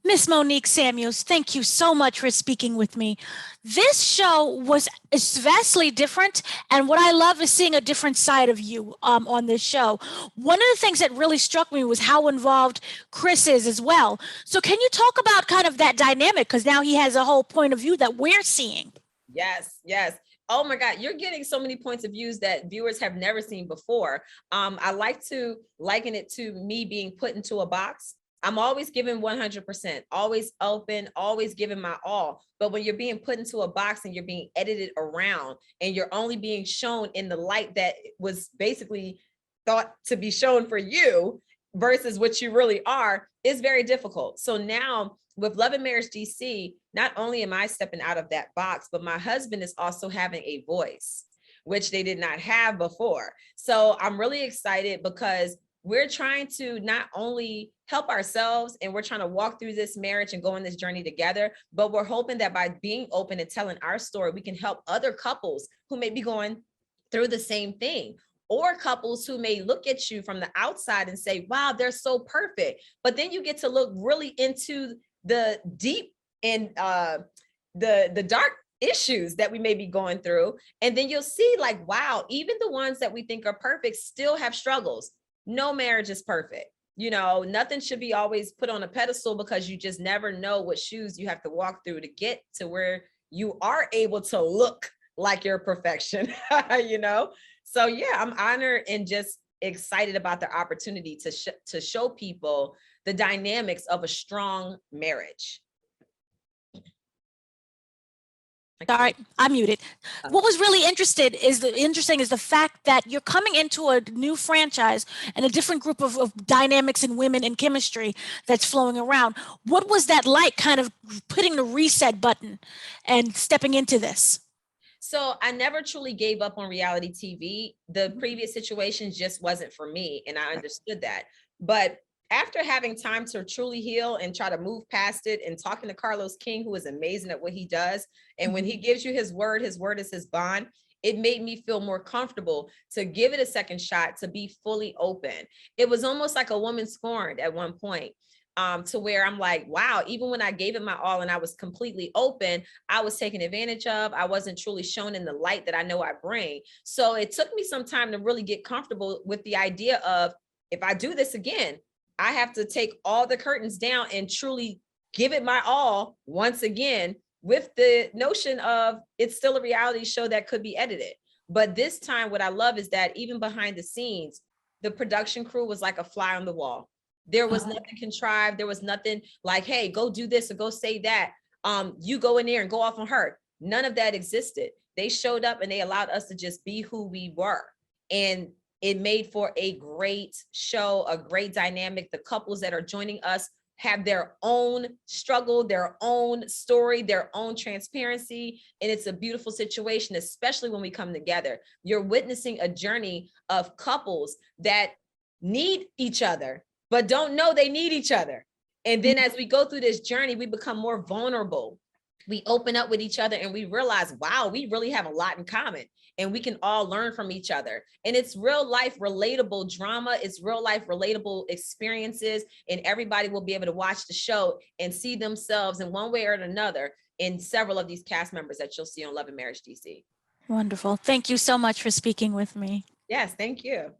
Miss Monique Samuels, thank you so much for speaking with me. This show is vastly different, and what I love is seeing a different side of you on this show. One of the things that really struck me was how involved Chris is as well. So, can you talk about kind of that dynamic? Because now he has a whole point of view that we're seeing. Yes, yes. Oh my God, you're getting so many points of views that viewers have never seen before. I like to liken it to me being put into a box. I'm always giving 100%, always open, always giving my all. But when you're being put into a box and you're being edited around and you're only being shown in the light that was basically thought to be shown for you versus what you really are, is very difficult. So now with Love and Marriage DC, not only am I stepping out of that box, but my husband is also having a voice, which they did not have before. So I'm really excited because we're trying to not only help ourselves and we're trying to walk through this marriage and go on this journey together, but we're hoping that by being open and telling our story, we can help other couples who may be going through the same thing, or couples who may look at you from the outside and say, wow, they're so perfect. But then you get to look really into the deep and the dark issues that we may be going through. And then you'll see like, wow, even the ones that we think are perfect still have struggles. No marriage is perfect. You know, nothing should be always put on a pedestal because you just never know what shoes you have to walk through to get to where you are able to look like your perfection, you know? So yeah, I'm honored and just excited about the opportunity to show people the dynamics of a strong marriage. Sorry, I'm muted. What was really interesting is the fact that you're coming into a new franchise and a different group of dynamics and women and chemistry that's flowing around. What was that like, kind of putting the reset button and stepping into this? So I never truly gave up on reality TV. The previous situations just wasn't for me, and I understood that. But after having time to truly heal and try to move past it and talking to Carlos King, who is amazing at what he does, and when he gives you his word is his bond, it made me feel more comfortable to give it a second shot, to be fully open. It was almost like a woman scorned at one point. To where I'm like, wow, even when I gave it my all and I was completely open, I was taken advantage of. I wasn't truly shown in the light that I know I bring. So it took me some time to really get comfortable with the idea of, if I do this again, I have to take all the curtains down and truly give it my all once again, with the notion of it's still a reality show that could be edited. But this time, what I love is that even behind the scenes, the production crew was like a fly on the wall. There was nothing contrived. There was nothing like, hey, go do this or go say that. You go in there and go off on her. None of that existed. They showed up and they allowed us to just be who we were. And it made for a great show, a great dynamic. The couples that are joining us have their own struggle, their own story, their own transparency. And it's a beautiful situation, especially when we come together. You're witnessing a journey of couples that need each other, but don't know they need each other. And then as we go through this journey, we become more vulnerable. We open up with each other and we realize, wow, we really have a lot in common and we can all learn from each other. And it's real life relatable drama. It's real life relatable experiences. And everybody will be able to watch the show and see themselves in one way or another in several of these cast members that you'll see on Love and Marriage DC. Wonderful. Thank you so much for speaking with me. Yes, thank you.